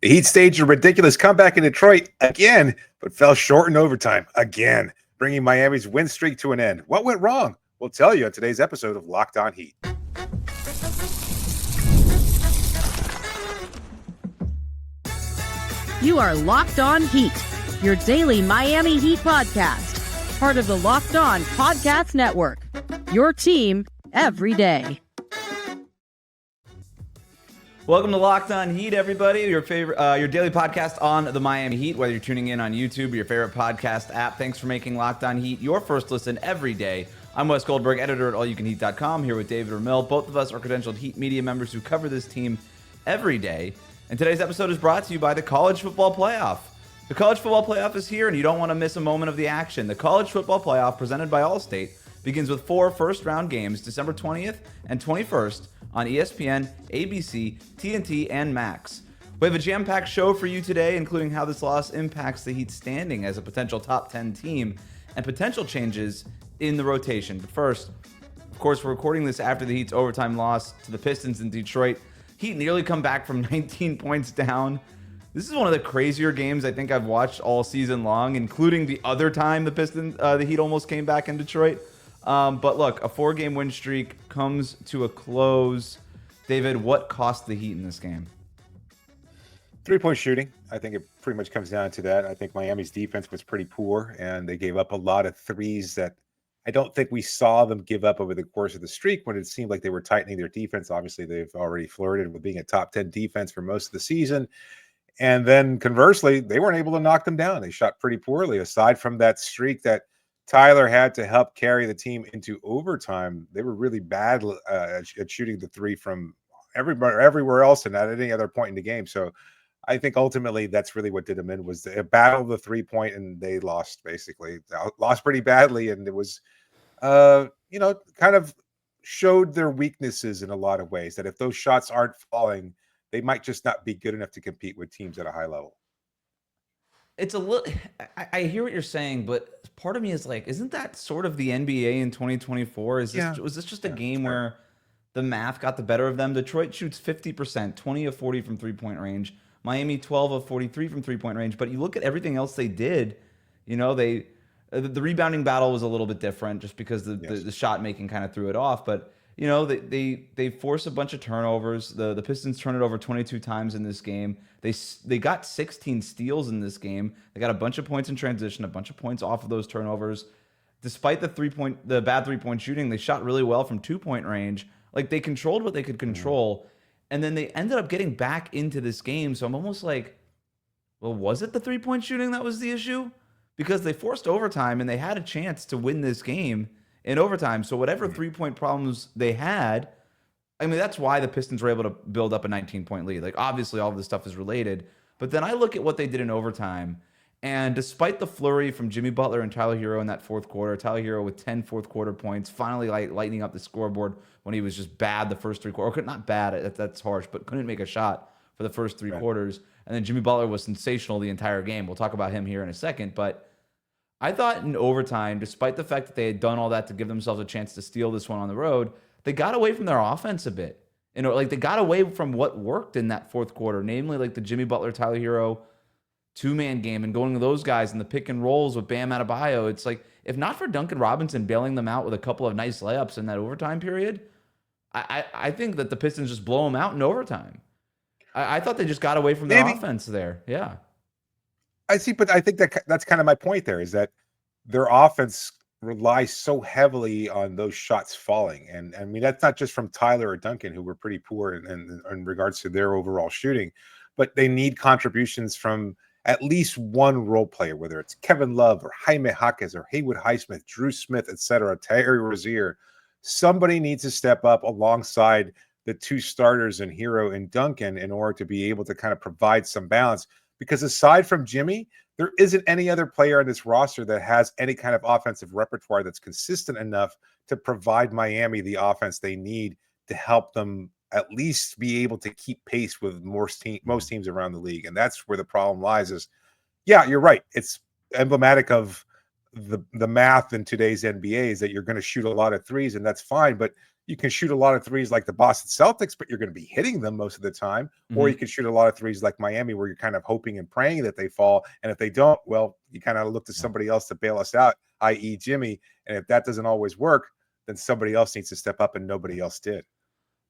The Heat staged a ridiculous comeback in Detroit again, but fell short in overtime again, bringing Miami's win streak to an end. What went wrong? We'll tell you on today's episode of Locked On Heat. You are Locked On Heat, your daily Miami Heat podcast, part of the Locked On Podcast Network, your team every day. Welcome to Locked On Heat, everybody. Your favorite, your daily podcast on the Miami Heat. Whether you're tuning in on YouTube or your favorite podcast app, thanks for making Locked On Heat your first listen every day. I'm Wes Goldberg, editor at allyoucanheat.com, here with David Ramil. Both of us are credentialed Heat media members who cover this team every day. And today's episode is brought to you by the College Football Playoff. The College Football Playoff is here, and you don't want to miss a moment of the action. The College Football Playoff, presented by Allstate, begins with 4 first-round games, December 20th and 21st, on ESPN, ABC, TNT, and Max. We have a jam-packed show for you today, including how this loss impacts the Heat's standing as a potential top 10 team and potential changes in the rotation. But first, of course, we're recording this after the Heat's overtime loss to the Pistons in Detroit. Heat nearly come back from 19 points down. This is one of the crazier games I think I've watched all season long, including the other time the Heat almost came back in Detroit. But look, a 4-game win streak comes to a close. David, what cost the Heat in this game? 3-point shooting. I think it pretty much comes down to that. I think Miami's defense was pretty poor, and they gave up a lot of threes that I don't think we saw them give up over the course of the streak when it seemed like they were tightening their defense. Obviously, they've already flirted with being a top 10 defense for most of the season. And then conversely, they weren't able to knock them down. They shot pretty poorly. Aside from that streak that Tyler had to help carry the team into overtime, they were really bad at shooting the three from everywhere else and at any other point in the game. So I think ultimately that's really what did them in, was a battle of the 3-point, and they lost basically. Lost pretty badly, and it was, kind of showed their weaknesses in a lot of ways, that if those shots aren't falling, they might just not be good enough to compete with teams at a high level. It's a little. I hear what you're saying, but part of me is like, isn't that sort of the NBA in 2024? Was this just a game where the math got the better of them? Detroit shoots 50%, 20 of 40 from 3-point range. Miami 12 of 43 from 3-point range. But you look at everything else they did. The rebounding battle was a little bit different, just because the shot making kind of threw it off. But they force a bunch of turnovers. The Pistons turn it over 22 times in this game. They got 16 steals in this game. They got a bunch of points in transition, a bunch of points off of those turnovers. Despite the bad 3-point shooting, they shot really well from 2-point range. Like, they controlled what they could control, and then they ended up getting back into this game. So I'm almost like, well, was it the 3-point shooting that was the issue? Because they forced overtime and they had a chance to win this game in overtime. So whatever 3-point problems they had, I mean, that's why the Pistons were able to build up a 19-point lead. Like, obviously, all of this stuff is related. But then I look at what they did in overtime, and despite the flurry from Jimmy Butler and Tyler Herro in that fourth quarter, Tyler Herro with 10 fourth-quarter points, finally lighting up the scoreboard when he was just bad the first 3 quarters. Not bad, that's harsh, but couldn't make a shot for the first 3 quarters. And then Jimmy Butler was sensational the entire game. We'll talk about him here in a second. But I thought in overtime, despite the fact that they had done all that to give themselves a chance to steal this one on the road, they got away from their offense a bit. They got away from what worked in that fourth quarter, namely like the Jimmy Butler, Tyler Herro 2-man game, and going to those guys in the pick and rolls with Bam Adebayo. It's like, if not for Duncan Robinson bailing them out with a couple of nice layups in that overtime period, I think that the Pistons just blow them out in overtime. I thought they just got away from their offense there. Yeah. I see, but I think that's kind of my point there, is that their offense relies so heavily on those shots falling. And I mean, that's not just from Tyler or Duncan, who were pretty poor in regards to their overall shooting, but they need contributions from at least one role player, whether it's Kevin Love or Jaime Jaquez or Haywood Highsmith, Drew Smith, etc., Terry Rozier. Somebody needs to step up alongside the 2 starters in Herro and Duncan in order to be able to kind of provide some balance. Because aside from Jimmy, there isn't any other player on this roster that has any kind of offensive repertoire that's consistent enough to provide Miami the offense they need to help them at least be able to keep pace with most teams around the league. And that's where the problem lies. Is, yeah, you're right. It's emblematic of the math in today's NBA is that you're going to shoot a lot of threes, and that's fine. But you can shoot a lot of threes like the Boston Celtics, but you're going to be hitting them most of the time. Or you can shoot a lot of threes like Miami, where you're kind of hoping and praying that they fall. And if they don't, well, you kind of look to somebody else to bail us out, i.e. Jimmy. And if that doesn't always work, then somebody else needs to step up, and nobody else did.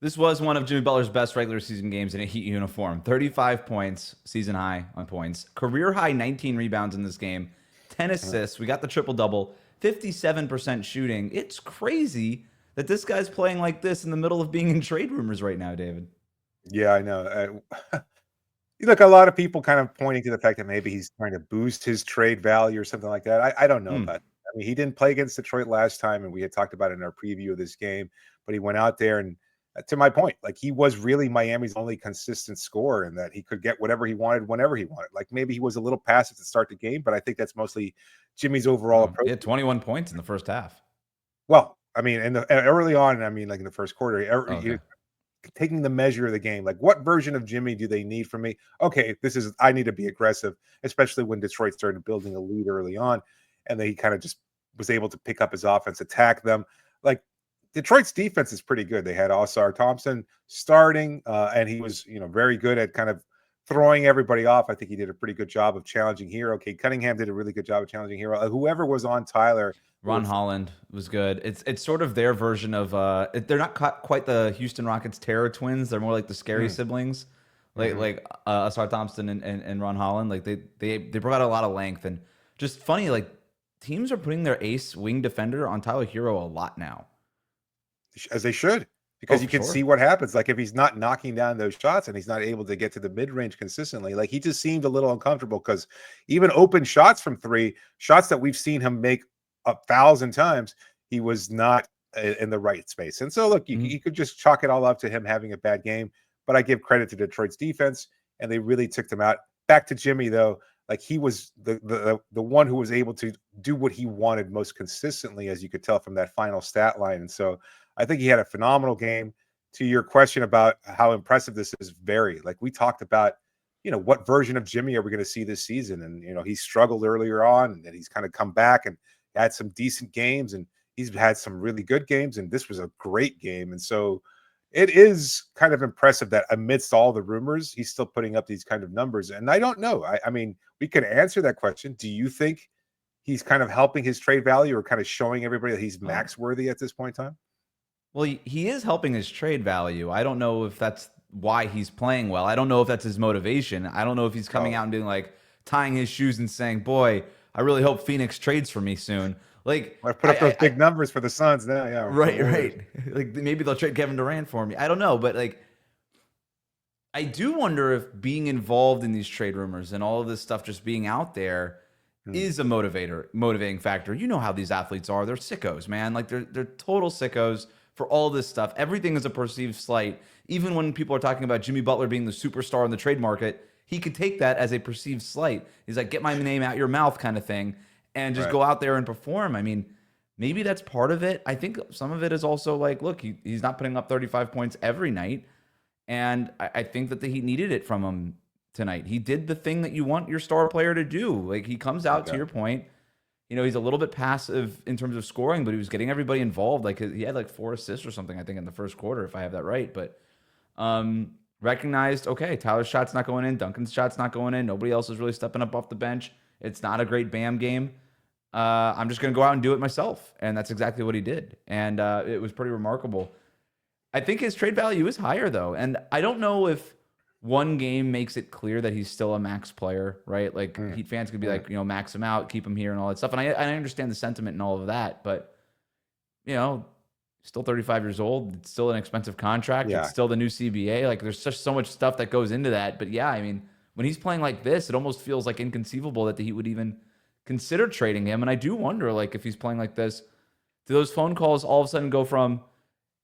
This was one of Jimmy Butler's best regular season games in a Heat uniform. 35 points, season high on points. Career high 19 rebounds in this game. 10 assists. We got the triple-double. 57% shooting. It's crazy that this guy's playing like this in the middle of being in trade rumors right now, David. Yeah, I know. Look, a lot of people kind of pointing to the fact that maybe he's trying to boost his trade value or something like that. I don't know about that. I mean, he didn't play against Detroit last time, and we had talked about it in our preview of this game, but he went out there and, to my point, like, he was really Miami's only consistent scorer, in that he could get whatever he wanted whenever he wanted. Like, maybe he was a little passive to start the game, but I think that's mostly Jimmy's overall approach. He had 21 points in the first half. Well, I mean, early on, I mean, like in the first quarter, taking the measure of the game, like, what version of Jimmy do they need from me? Okay, I need to be aggressive, especially when Detroit started building a lead early on, and then he kind of just was able to pick up his offense, attack them. Like, Detroit's defense is pretty good. They had Ausar Thompson starting, and he was, very good at kind of throwing everybody off. I think he did a pretty good job of challenging Herro. Okay, Cunningham did a really good job of challenging Herro. Whoever was on Tyler. Ron Holland was good. It's sort of their version of they're not quite the Houston Rockets terror twins. They're more like the scary siblings, like Ausar Thompson and Ron Holland. Like they provide a lot of length, and just funny, like, teams are putting their ace wing defender on Tyler Herro a lot now. As they should, because you can see what happens. Like, if he's not knocking down those shots and he's not able to get to the mid-range consistently, like, he just seemed a little uncomfortable, because even open shots from three, shots that we've seen him make 1,000 times, he was not in the right space. And so, look, you could just chalk it all up to him having a bad game, but I give credit to Detroit's defense, and they really took them out. Back to Jimmy, though, like, he was the one who was able to do what he wanted most consistently, as you could tell from that final stat line. And so I think he had a phenomenal game. To your question about how impressive this is, very. Like, we talked about, what version of Jimmy are we going to see this season? And, he struggled earlier on, and then he's kind of come back and had some decent games, and he's had some really good games, and this was a great game. And so it is kind of impressive that amidst all the rumors, he's still putting up these kind of numbers. And I don't know. I mean, we could answer that question. Do you think he's kind of helping his trade value, or kind of showing everybody that he's max worthy at this point in time? Well, he is helping his trade value. I don't know if that's why he's playing well. I don't know if that's his motivation. I don't know if he's coming out and being like, tying his shoes and saying, boy, I really hope Phoenix trades for me soon. Like, I put up those big numbers for the Suns now. Yeah. Right. Like, maybe they'll trade Kevin Durant for me. I don't know. But, like, I do wonder if being involved in these trade rumors and all of this stuff just being out there is a motivating factor. You know how these athletes are. They're sickos, man. Like, they're total sickos for all this stuff. Everything is a perceived slight. Even when people are talking about Jimmy Butler being the superstar in the trade market, he could take that as a perceived slight. He's like, get my name out your mouth kind of thing, and just go out there and perform. I mean, maybe that's part of it. I think some of it is also like, look, he's not putting up 35 points every night, and I think that the Heat needed it from him tonight. He did the thing that you want your star player to do. Like, he comes out, to your point, he's a little bit passive in terms of scoring, but he was getting everybody involved. Like, he had like 4 assists or something, I think, in the first quarter, if I have that right. But recognized, okay, Tyler's shot's not going in, Duncan's shot's not going in, nobody else is really stepping up off the bench. It's not a great Bam game. I'm just going to go out and do it myself. And that's exactly what he did. And it was pretty remarkable. I think his trade value is higher, though. And I don't know if one game makes it clear that he's still a max player, right? Like, Heat fans could be like, max him out, keep him here and all that stuff. And I understand the sentiment and all of that. But, still 35 years old. It's still an expensive contract. Yeah. It's still the new CBA. Like, there's just so much stuff that goes into that. But, yeah, I mean, when he's playing like this, it almost feels like inconceivable that the Heat would even consider trading him. And I do wonder, like, if he's playing like this, do those phone calls all of a sudden go from,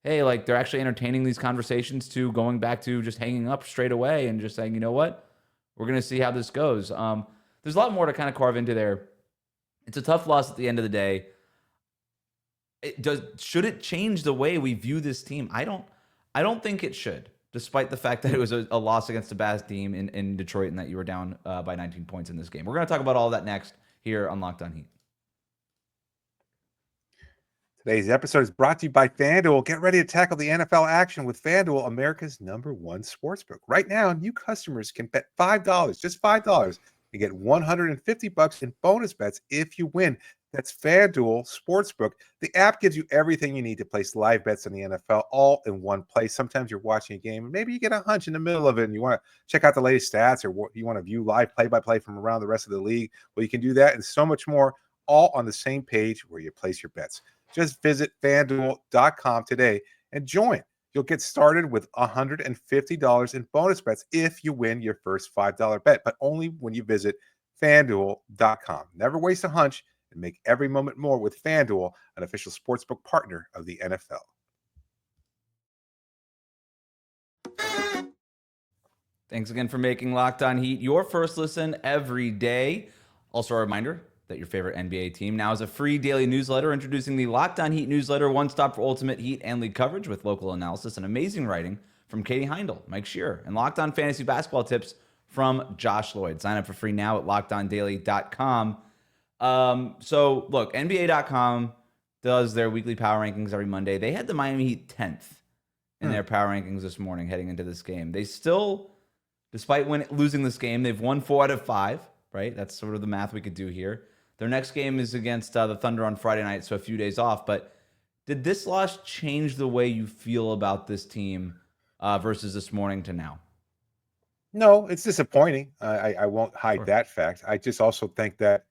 hey, like, they're actually entertaining these conversations, to going back to just hanging up straight away and just saying, you know what, we're going to see how this goes. There's a lot more to kind of carve into there. It's a tough loss at the end of the day. Should it change the way we view this team? I don't think it should, despite the fact that it was a loss against a bad team in Detroit, and that you were down by 19 points in this game. We're going to talk about all of that next here on Locked On Heat. Today's episode is brought to you by FanDuel. Get ready to tackle the NFL action with FanDuel, America's #1 sportsbook. Right now, new customers can bet $5, just $5, and get $150 in bonus bets if you win. That's FanDuel Sportsbook. The app gives you everything you need to place live bets on the NFL all in one place. Sometimes you're watching a game and maybe you get a hunch in the middle of it and you want to check out the latest stats or you want to view live play-by-play from around the rest of the league. Well, you can do that and so much more, all on the same page where you place your bets. Just visit FanDuel.com today and join. You'll get started with $150 in bonus bets if you win your first $5 bet, but only when you visit FanDuel.com. Never waste a hunch and make every moment more with FanDuel, an official sportsbook partner of the NFL. Thanks again for making Locked On Heat your first listen every day. Also, a reminder that your favorite NBA team now is a free daily newsletter. Introducing the Locked On Heat newsletter, one stop for ultimate Heat and league coverage with local analysis and amazing writing from Katie Heindel, Mike Shearer, and Locked On fantasy basketball tips from Josh Lloyd. Sign up for free now at lockedondaily.com. So look, NBA.com does their weekly power rankings every Monday. They had the Miami Heat 10th in their power rankings this morning heading into this game. They still, despite losing this game, they've won 4 out of 5, right? That's sort of the math we could do here. Their next game is against the Thunder on Friday night, so a few days off. But did this loss change the way you feel about this team versus this morning to now? No, it's disappointing. I won't hide that fact. I just also think that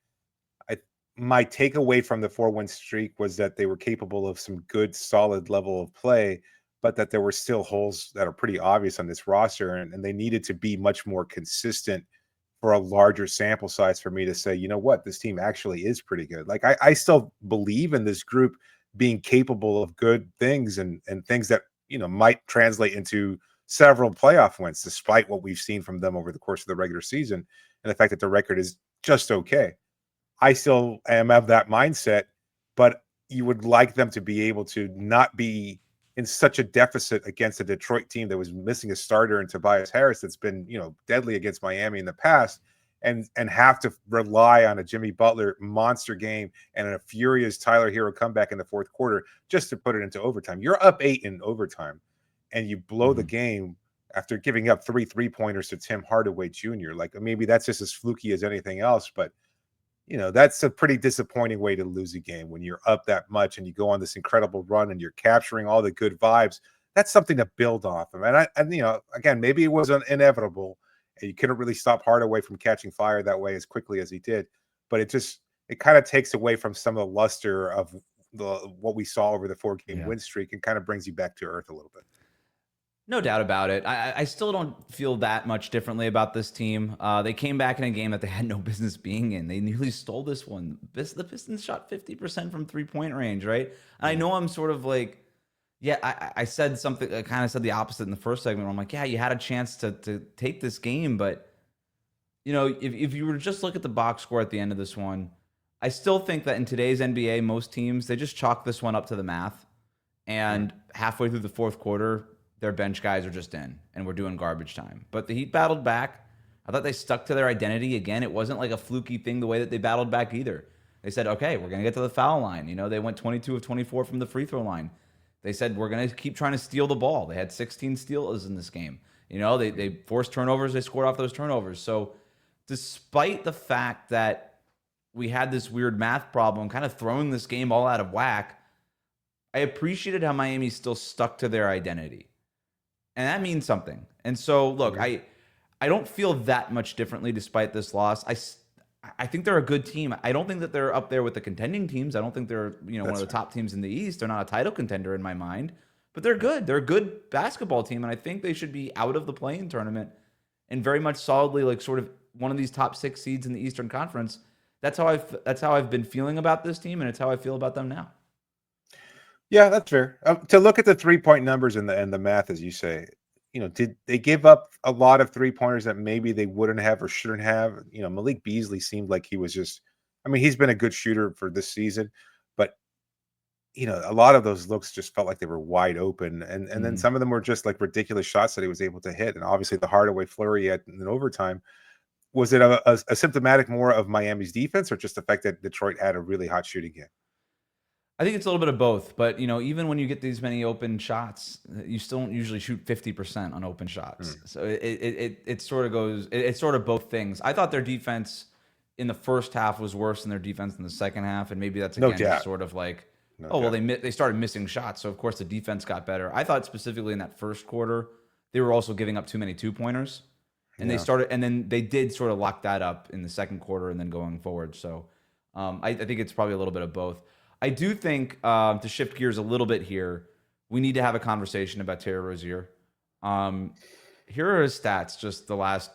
my takeaway from the 4-win streak was that they were capable of some good, solid level of play, but that there were still holes that are pretty obvious on this roster, and they needed to be much more consistent for a larger sample size for me to say, you know what, this team actually is pretty good. Like I still believe in this group being capable of good things and things that, might translate into several playoff wins, despite what we've seen from them over the course of the regular season and the fact that the record is just okay. I still am of that mindset, but you would like them to be able to not be in such a deficit against a Detroit team that was missing a starter in Tobias Harris that's been, deadly against Miami in the past, and have to rely on a Jimmy Butler monster game and a furious Tyler Herro comeback in the fourth quarter just to put it into overtime. You're up 8 in overtime, and you blow the game after giving up 3 3-pointers to Tim Hardaway Jr. Like maybe that's just as fluky as anything else, but that's a pretty disappointing way to lose a game when you're up that much and you go on this incredible run and you're capturing all the good vibes. That's something to build off of. And again, maybe it was inevitable and you couldn't really stop Hardaway from catching fire that way as quickly as he did. But it kind of takes away from some of the luster of what we saw over the 4-game win streak and kind of brings you back to earth a little bit. No doubt about it. I still don't feel that much differently about this team. They came back in a game that they had no business being in. They nearly stole this one. The Pistons shot 50% from 3-point range, right? And I know I'm sort of like, I said something, I kind of said the opposite in the first segment. Where I'm like, yeah, you had a chance to take this game. But, if you were to just look at the box score at the end of this one, I still think that in today's NBA, most teams, they just chalk this one up to the math. And halfway through the fourth quarter, their bench guys are just in, and we're doing garbage time. But the Heat battled back. I thought they stuck to their identity. Again, it wasn't like a fluky thing the way that they battled back either. They said, okay, we're going to get to the foul line. They went 22 of 24 from the free throw line. They said, we're going to keep trying to steal the ball. They had 16 steals in this game. They forced turnovers. They scored off those turnovers. So despite the fact that we had this weird math problem kind of throwing this game all out of whack, I appreciated how Miami still stuck to their identity. And that means something. And so, look, I don't feel that much differently despite this loss. I think they're a good team. I don't think that they're up there with the contending teams. I don't think they're one of the top teams in the East. They're not a title contender in my mind. But they're good. They're a good basketball team, and I think they should be out of the play-in tournament and very much solidly like sort of one of these top 6 seeds in the Eastern Conference. That's how I've been feeling about this team, and it's how I feel about them now. Yeah, that's fair. To look at the 3-point numbers and the math, as you say, did they give up a lot of 3-pointers that maybe they wouldn't have or shouldn't have? Malik Beasley seemed like he was just, he's been a good shooter for this season, but a lot of those looks just felt like they were wide open, and then some of them were just like ridiculous shots that he was able to hit, and obviously the Hardaway flurry in overtime. Was it a symptomatic more of Miami's defense or just the fact that Detroit had a really hot shooting game? I think it's a little bit of both, but even when you get these many open shots, you still don't usually shoot 50% on open shots. So it sort of goes, it's sort of both things. I thought their defense in the first half was worse than their defense in the second half, and maybe that's No again just doubt. sort of like, No oh well, doubt. they started missing shots, so of course the defense got better. I thought specifically in that first quarter they were also giving up too many 2-pointers, and Yeah. and then they did sort of lock that up in the second quarter and then going forward. So I think it's probably a little bit of both. I do think to shift gears a little bit here, we need to have a conversation about Terry Rozier. Here are his stats just the last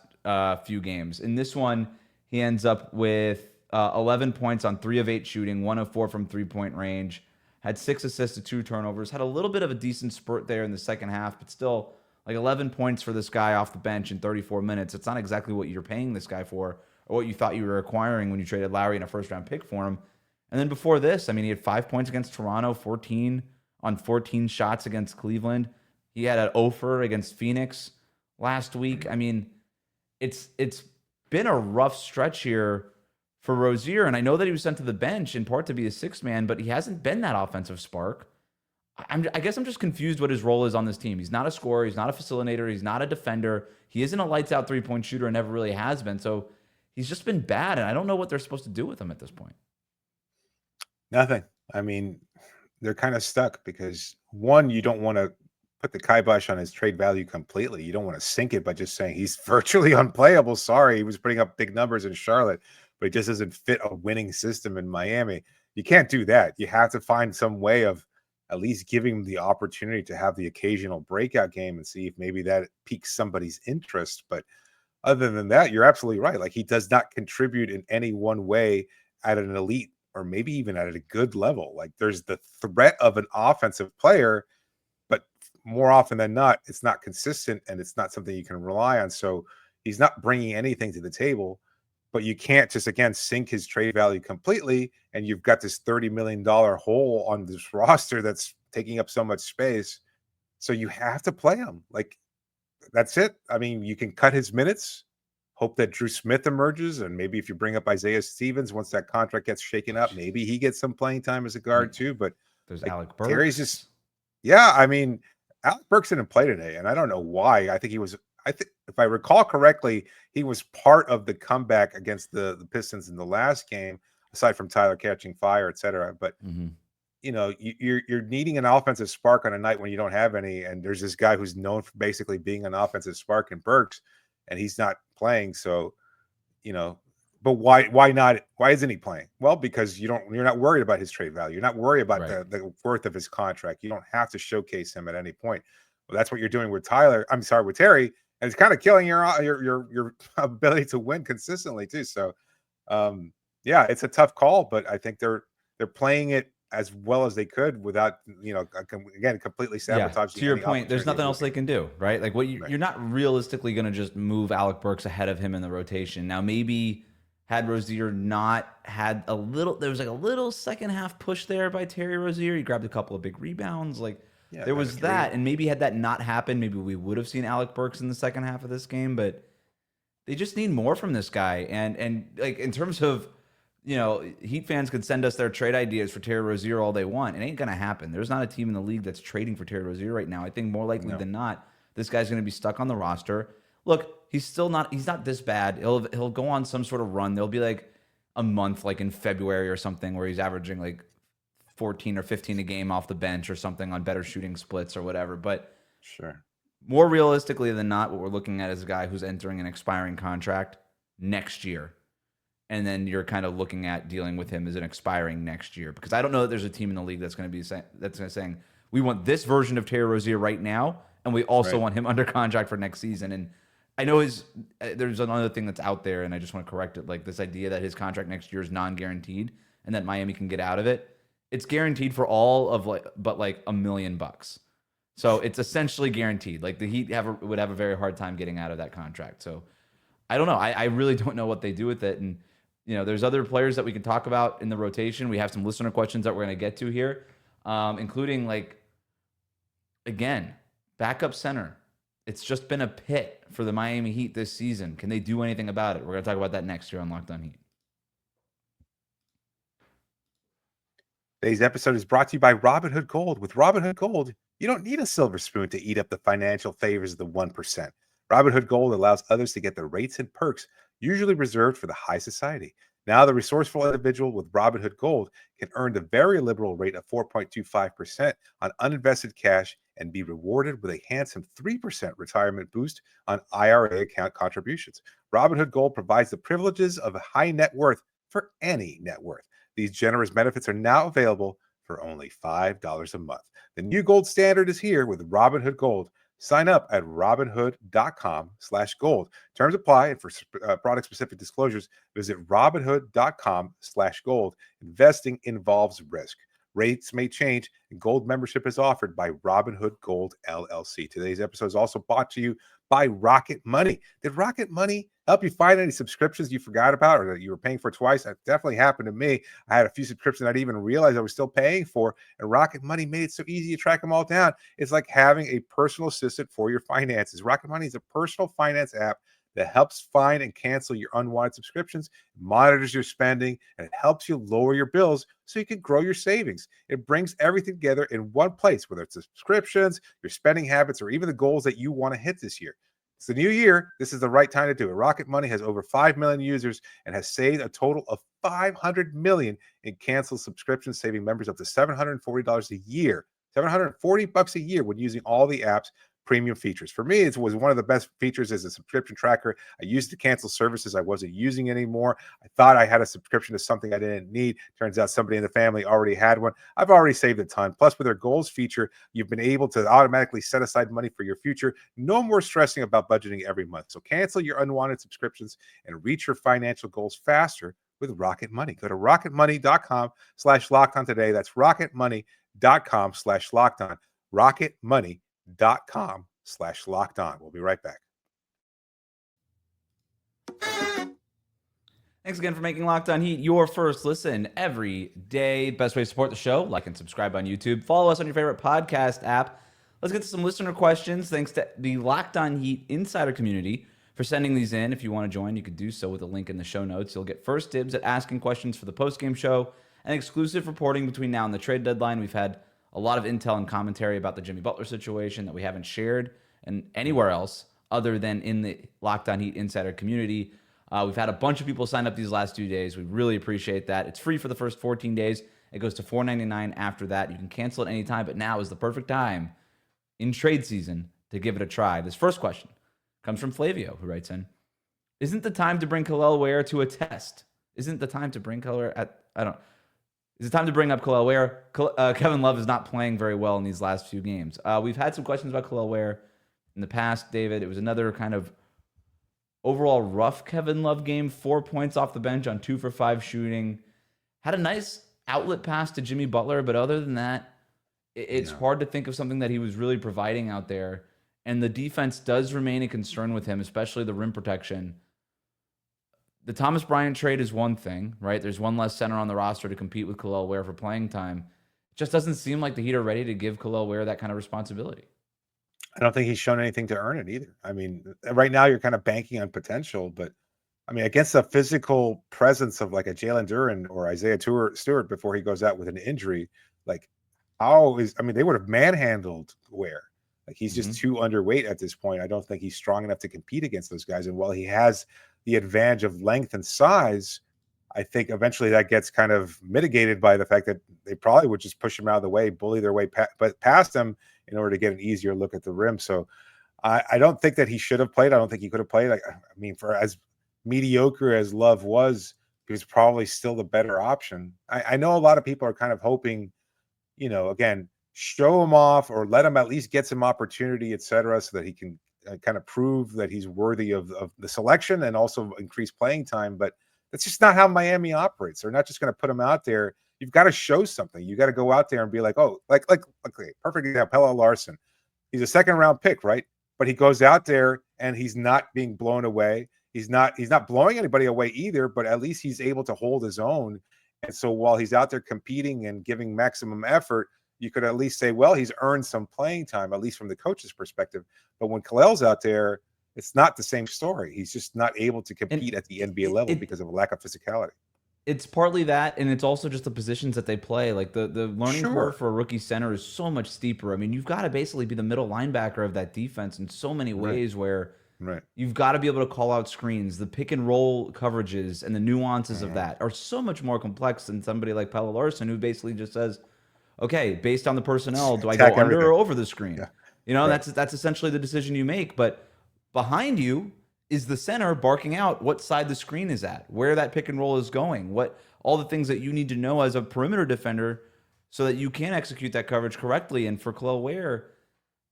few games. In this one, he ends up with 11 points on 3 of 8 shooting, 1 of 4 from 3-point range, had 6 assists to 2 turnovers, had a little bit of a decent spurt there in the second half, but still like 11 points for this guy off the bench in 34 minutes. It's not exactly what you're paying this guy for or what you thought you were acquiring when you traded Lowry in a first-round pick for him. And then before this, I mean, he had 5 points against Toronto, 14 on 14 shots against Cleveland. He had an offer against Phoenix last week. I mean, it's been a rough stretch here for Rozier, and I know that he was sent to the bench in part to be a sixth man, but he hasn't been that offensive spark. I guess I'm just confused what his role is on this team. He's not a scorer. He's not a facilitator. He's not a defender. He isn't a lights-out three-point shooter and never really has been. So he's just been bad, and I don't know what they're supposed to do with him at this point. Nothing. I mean, they're kind of stuck because, one, you don't want to put the kibosh on his trade value completely. You don't want to sink it by just saying he's virtually unplayable. Sorry, he was putting up big numbers in Charlotte, but he just doesn't fit a winning system in Miami. You can't do that. You have to find some way of at least giving him the opportunity to have the occasional breakout game and see if maybe that piques somebody's interest. But other than that, you're absolutely right. Like, he does not contribute in any one way at an elite or maybe even at a good level. Like, there's the threat of an offensive player, but more often than not, it's not consistent and it's not something you can rely on. So he's not bringing anything to the table, but you can't just, again, sink his trade value completely. And you've got this $30 million hole on this roster that's taking up so much space. So you have to play him. Like, that's it. I mean, you can cut his minutes, hope that Drew Smith emerges, and maybe if you bring up Isaiah Stevens once that contract gets shaken up, maybe he gets some playing time as a guard too. But there's like, Alec Terry's Burks. just, yeah. I mean, Alec Burks didn't play today, and I don't know why. I think he was. I think if I recall correctly, he was part of the comeback against the Pistons in the last game, aside from Tyler catching fire, etc. But you're needing an offensive spark on a night when you don't have any, and there's this guy who's known for basically being an offensive spark in Burks, and he's not playing. So, but why not? Why isn't he playing? Well, because you're not worried about his trade value. You're not worried about the worth of his contract. You don't have to showcase him at any point. Well, that's what you're doing with Terry, and it's kind of killing your ability to win consistently too. So, yeah, it's a tough call, but I think they're playing it as well as they could without, again, completely sabotaging. To your point, there's nothing else they can do, right? Like, you're not realistically going to just move Alec Burks ahead of him in the rotation. Now, maybe had Rozier not had there was like a little second half push there by Terry Rozier. He grabbed a couple of big rebounds. Like, there was that, and maybe had that not happened, maybe we would have seen Alec Burks in the second half of this game. But they just need more from this guy, and like, in terms of, Heat fans could send us their trade ideas for Terry Rozier all they want. It ain't going to happen. There's not a team in the league that's trading for Terry Rozier right now. I think more likely than not, this guy's going to be stuck on the roster. Look, he's not this bad. He'll go on some sort of run. There'll be like a month, like in February or something, where he's averaging like 14 or 15 a game off the bench or something on better shooting splits or whatever. But sure, more realistically than not, what we're looking at is a guy who's entering an expiring contract next year. And then you're kind of looking at dealing with him as an expiring next year, because I don't know that there's a team in the league that's going to be saying we want this version of Terry Rozier right now, and we also want him under contract for next season. And I know there's another thing that's out there, and I just want to correct it. Like, this idea that his contract next year is non-guaranteed and that Miami can get out of it. It's guaranteed for all of but $1 million. So it's essentially guaranteed. Like, the Heat would have a very hard time getting out of that contract. So I don't know. I really don't know what they do with it. And there's other players that we can talk about in the rotation. We have some listener questions that we're going to get to here, including, like, again, backup center. It's just been a pit for the Miami Heat this season. Can they do anything about it? We're going to talk about that next year on Locked On Heat. Today's episode is brought to you by Robinhood Gold. With Robinhood Gold, you don't need a silver spoon to eat up the financial favors of the 1%. Robinhood Gold allows others to get the rates and perks usually reserved for the high society. Now, the resourceful individual with Robinhood Gold can earn the very liberal rate of 4.25% on uninvested cash and be rewarded with a handsome 3% retirement boost on IRA account contributions. Robinhood Gold provides the privileges of a high net worth for any net worth. These generous benefits are now available for only $5 a month. The new gold standard is here with Robinhood Gold. Sign up at robinhood.com/gold. Terms apply, and for product-specific disclosures, visit robinhood.com/gold. Investing involves risk. Rates may change, and gold membership is offered by Robinhood Gold LLC. Today's episode is also brought to you by Rocket Money. Did Rocket Money help you find any subscriptions you forgot about or that you were paying for twice? That definitely happened to me. I had a few subscriptions I didn't even realize I was still paying for, and Rocket Money made it so easy to track them all down. It's like having a personal assistant for your finances. Rocket Money is a personal finance app that helps find and cancel your unwanted subscriptions, monitors your spending, and it helps you lower your bills so you can grow your savings. It brings everything together in one place, whether it's subscriptions, your spending habits, or even the goals that you want to hit this year. It's the new year. This is the right time to do it. Rocket Money has over 5 million users and has saved a total of $500 million in canceled subscriptions, saving members up to $740 a year, $740 a year when using all the app's premium features. For me, it was one of the best features as a subscription tracker. I used to cancel services I wasn't using anymore. I thought I had a subscription to something I didn't need. Turns out somebody in the family already had one. I've already saved a ton. Plus, with their goals feature, you've been able to automatically set aside money for your future. No more stressing about budgeting every month. So cancel your unwanted subscriptions and reach your financial goals faster with Rocket Money. Go to rocketmoney.com/lockedon today. That's rocketmoney.com/lockedon. rocketmoney.com/lockedon. We'll be right back. Thanks again for making Locked On Heat your first listen every day. Best way to support the show, like and subscribe on YouTube. Follow us on your favorite podcast app. Let's get to some listener questions. Thanks to the Locked On Heat Insider community for sending these in. If you want to join, you can do so with a link in the show notes. You'll get first dibs at asking questions for the postgame show and exclusive reporting between now and the trade deadline. We've had a lot of intel and commentary about the Jimmy Butler situation that we haven't shared and anywhere else other than in the Locked On Heat Insider community. We've had a bunch of people sign up these last 2 days. We really appreciate that. It's free for the first 14 days. It goes to $4.99 after that. You can cancel at any time, but now is the perfect time in trade season to give it a try. This first question comes from Flavio, who writes in, isn't the time to bring Kel'el Ware to a test? Isn't the time to bring Kel'el Is it time to bring up Kel'el Ware? Kevin Love is not playing very well in these last few games. We've had some questions about Kel'el Ware in the past, David. It was another kind of overall rough Kevin Love game. 4 points off the bench on 2 for 5 shooting. Had a nice outlet pass to Jimmy Butler, but other than that, it's hard to think of something that he was really providing out there. And the defense does remain a concern with him, especially the rim protection. The Thomas Bryant trade is one thing, right? There's one less center on the roster to compete with Kel'el Ware for playing time. It just doesn't seem like the Heat are ready to give Kel'el Ware that kind of responsibility. I don't think he's shown anything to earn it either. I mean, right now you're kind of banking on potential, but I mean, against the physical presence of like a Jalen Duren or Isaiah Stewart before he goes out with an injury, like they would have manhandled Ware. Like he's just too underweight at this point. I don't think he's strong enough to compete against those guys. And while he has the advantage of length and size, I think eventually that gets kind of mitigated by the fact that they probably would just push him out of the way, bully their way past him in order to get an easier look at the rim. So I don't think that he should have played. I don't think he could have played. I mean, for as mediocre as Love was, he was probably still the better option. I know a lot of people are kind of hoping, again, show him off or let him at least get some opportunity, etc., so that he can kind of prove that he's worthy of the selection and also increase playing time. But that's just not how Miami operates. They're not just going to put him out there. You've got to show something. You got to go out there and be like, okay, perfect example, Pelle Larson. He's a second-round pick, right? But he goes out there and he's not being blown away. He's not blowing anybody away either, but at least he's able to hold his own. And so while he's out there competing and giving maximum effort, you could at least say, well, he's earned some playing time, at least from the coach's perspective. But when Kel'el's out there, it's not the same story. He's just not able to compete at the NBA level because of a lack of physicality. It's partly that, and it's also just the positions that they play. Like the learning curve Sure. for a rookie center is so much steeper. I mean, you've got to basically be the middle linebacker of that defense in so many Right. ways where Right. you've got to be able to call out screens. The pick and roll coverages and the nuances of Mhm. that are so much more complex than somebody like Pelle Larson, who basically just says, okay, based on the personnel, do I go Attack under everything. or over the screen? Yeah. You know, Right. that's essentially the decision you make. But behind you is the center barking out what side the screen is at, where that pick and roll is going, what all the things that you need to know as a perimeter defender so that you can execute that coverage correctly. And for Khalil Ware,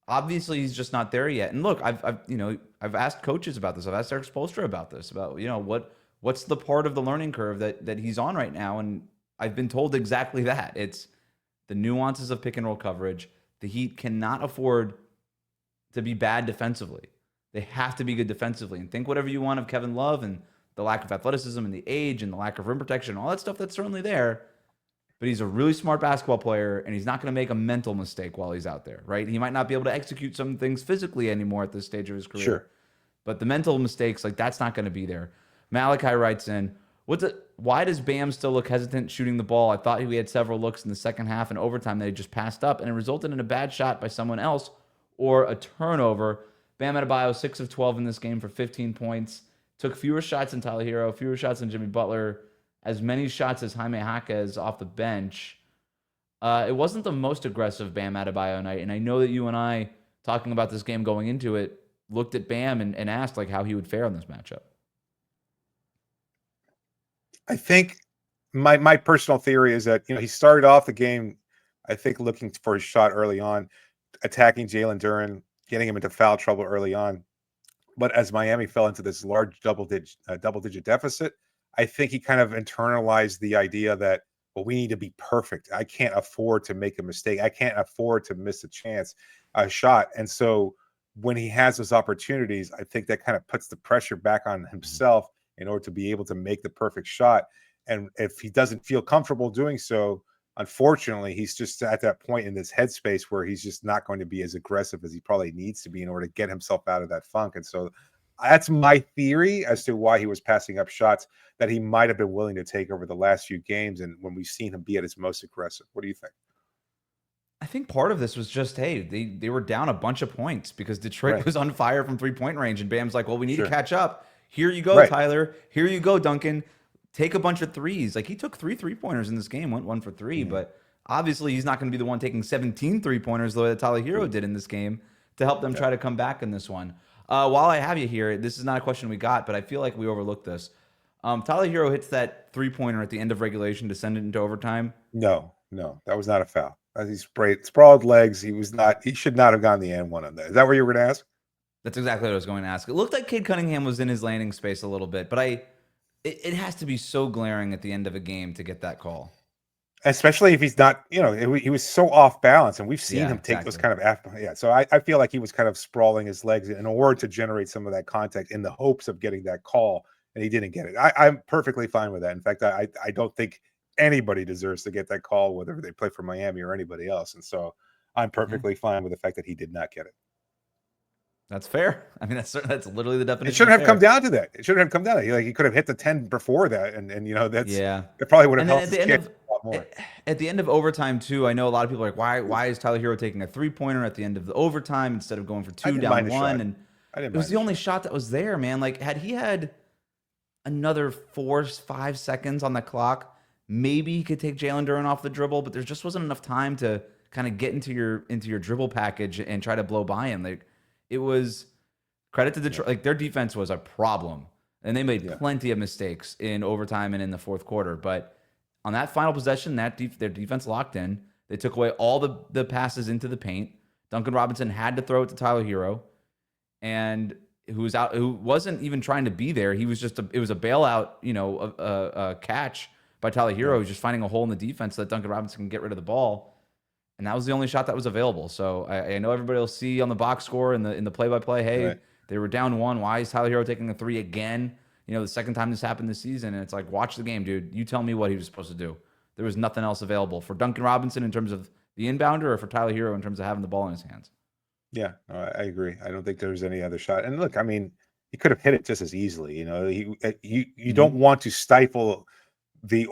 obviously he's just not there yet. And look, I've asked coaches about this. I've asked Erik Spoelstra about this, about what's the part of the learning curve that he's on right now, and I've been told exactly that. It's the nuances of pick and roll coverage. The Heat cannot afford to be bad defensively. They have to be good defensively. And think whatever you want of Kevin Love and the lack of athleticism and the age and the lack of rim protection, all that stuff that's certainly there. But he's a really smart basketball player, and he's not going to make a mental mistake while he's out there, right? He might not be able to execute some things physically anymore at this stage of his career. Sure. But the mental mistakes, like that's not going to be there. Malachi writes in, why does Bam still look hesitant shooting the ball? I thought he had several looks in the second half and overtime that he just passed up, and it resulted in a bad shot by someone else or a turnover. Bam Adebayo, 6 of 12 in this game for 15 points. Took fewer shots than Tyler Herro, fewer shots than Jimmy Butler, as many shots as Jaime Jaquez off the bench. It wasn't the most aggressive Bam Adebayo night, and I know that you and I, talking about this game going into it, looked at Bam and asked like how he would fare in this matchup. I think my personal theory is that he started off the game, I think, looking for his shot early on, attacking Jalen Duren, getting him into foul trouble early on. But as Miami fell into this large double-digit deficit, I think he kind of internalized the idea that, well, we need to be perfect. I can't afford to make a mistake. I can't afford to miss a shot. And so when he has those opportunities, I think that kind of puts the pressure back on himself in order to be able to make the perfect shot. And if he doesn't feel comfortable doing so, unfortunately, he's just at that point in this headspace where he's just not going to be as aggressive as he probably needs to be in order to get himself out of that funk. And so that's my theory as to why he was passing up shots that he might have been willing to take over the last few games and when we've seen him be at his most aggressive. What do you think? I think part of this was just, hey, they were down a bunch of points because Detroit was on fire from 3-point range. And Bam's like, well, we need to catch up. Here you go, Tyler. Here you go, Duncan. Take a bunch of threes. Like he took 3 3-pointers in this game, went 1 for 3. But obviously he's not going to be the one taking 17 3-pointers the way that Tyler Herro did in this game to help them try to come back in this one. While I have you here, this is not a question we got, but I feel like we overlooked this. Tyler Herro hits that 3-pointer at the end of regulation to send it into overtime. No, that was not a foul. As he sprawled legs, he should not have gotten the and one on that. Is that what you were going to ask? That's exactly what I was going to ask. It looked like Cade Cunningham was in his landing space a little bit, but it has to be so glaring at the end of a game to get that call. Especially if he's not, he was so off balance, and we've seen him take those kind of So I feel like he was kind of sprawling his legs in order to generate some of that contact in the hopes of getting that call, and he didn't get it. I'm perfectly fine with that. In fact, I don't think anybody deserves to get that call, whether they play for Miami or anybody else. And so I'm perfectly fine with the fact that he did not get it. That's fair. I mean, that's literally the definition. It shouldn't have come down to that. It shouldn't have come down to that. Like he could have hit the 10 before that, and it probably would have helped his kid a lot more. At the end of overtime too, I know a lot of people are like, why is Tyler Herro taking a 3-pointer at the end of the overtime instead of going for 2 down 1? And it was the only shot that was there, man. Like had he had another 4-5 seconds on the clock, maybe he could take Jalen Duren off the dribble, but there just wasn't enough time to kind of get into your dribble package and try to blow by him. Like it was credit to Detroit. Like their defense was a problem, and they made plenty of mistakes in overtime and in the fourth quarter. But on that final possession, their defense locked in. They took away all the passes into the paint. Duncan Robinson had to throw it to Tyler Herro, and who wasn't even trying to be there. He was it was a bailout, a catch by Tyler Herro, who's just finding a hole in the defense so that Duncan Robinson can get rid of the ball. And that was the only shot that was available. So I know everybody will see on the box score in the play-by-play, hey, they were down 1. Why is Tyler Herro taking a 3 again? The second time this happened this season. And it's like, watch the game, dude. You tell me what he was supposed to do. There was nothing else available for Duncan Robinson in terms of the inbounder or for Tyler Herro in terms of having the ball in his hands. Yeah, I agree. I don't think there was any other shot. And look, I mean, he could have hit it just as easily. You don't want to stifle the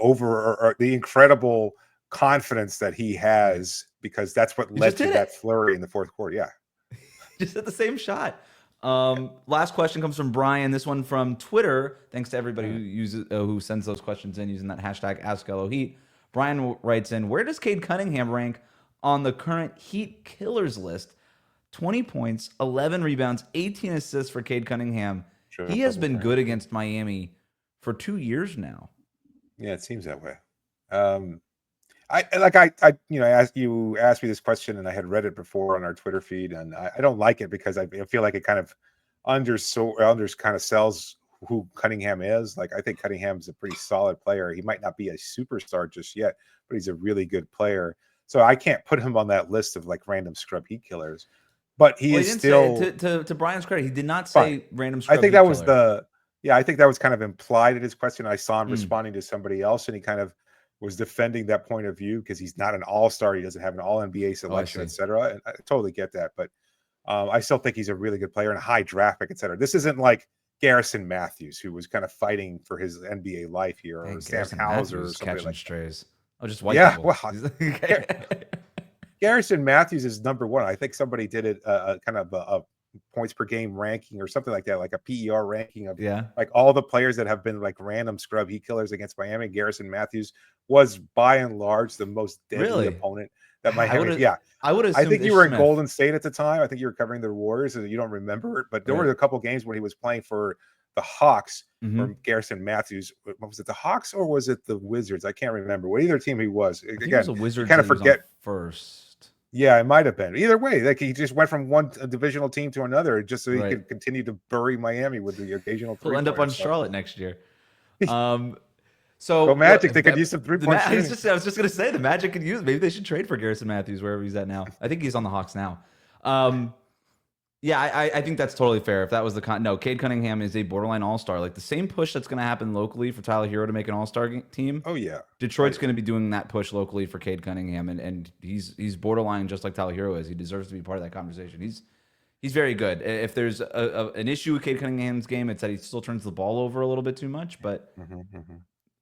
incredible confidence that he has, because that's what led to that flurry in the fourth quarter. Yeah. Just hit the same shot. Last question comes from Brian. This one from Twitter. Thanks to everybody who sends those questions in using that hashtag AskLOHeat. Brian writes in, where does Cade Cunningham rank on the current Heat killers list? 20 points, 11 rebounds, 18 assists for Cade Cunningham. Sure, he has been good against Miami for 2 years now. Yeah, it seems that way. You asked me this question, and I had read it before on our Twitter feed, and I don't like it because I feel like it kind of sells who Cunningham is. Like, I think Cunningham's a pretty solid player. He might not be a superstar just yet, but he's a really good player. So I can't put him on that list of like random scrub Heat killers. But he is still to Brian's credit, he did not say random scrub. I think that was I think that was kind of implied in his question. I saw him responding to somebody else, and he kind of was defending that point of view because he's not an all-star. He doesn't have an all-NBA selection, et cetera. And I totally get that. But I still think he's a really good player and a high draft pick, et cetera. This isn't like Garrison Matthews, who was kind of fighting for his NBA life here, or Sam Hauser or somebody like strays. Oh, just white people. Well, Garrison Matthews is number one. I think somebody did it kind of a points per game ranking or something like that, like a PER ranking of like all the players that have been like random scrub Heat killers against Miami. Garrison Matthews was by and large the most deadly opponent that Miami. I think you were in Golden State at the time. I think you were covering the Warriors, and you don't remember it, but there were a couple games when he was playing for the Hawks, or Garrison Matthews. What was it, the Hawks or was it the Wizards? I can't remember what either team he was. Again, it was the Wizards. Kind of forget first. Yeah, it might have been. Either way, like he just went from one divisional team to another just so he could continue to bury Miami with the occasional. He'll end up on Charlotte next year. So Magic, they could use some 3-point shooting. I was just going to say the Magic could use. Maybe they should trade for Garrison Matthews wherever he's at now. I think he's on the Hawks now. I think that's totally fair. If that was Cade Cunningham is a borderline all-star. Like the same push that's going to happen locally for Tyler Herro to make an all-star team. Oh yeah, Detroit's going to be doing that push locally for Cade Cunningham, and he's borderline just like Tyler Herro is. He deserves to be part of that conversation. He's very good. If there's an issue with Cade Cunningham's game, it's that he still turns the ball over a little bit too much. But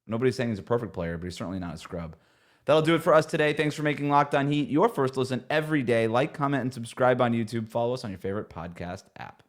nobody's saying he's a perfect player, but he's certainly not a scrub. That'll do it for us today. Thanks for making Locked On Heat your first listen every day. Like, comment, and subscribe on YouTube. Follow us on your favorite podcast app.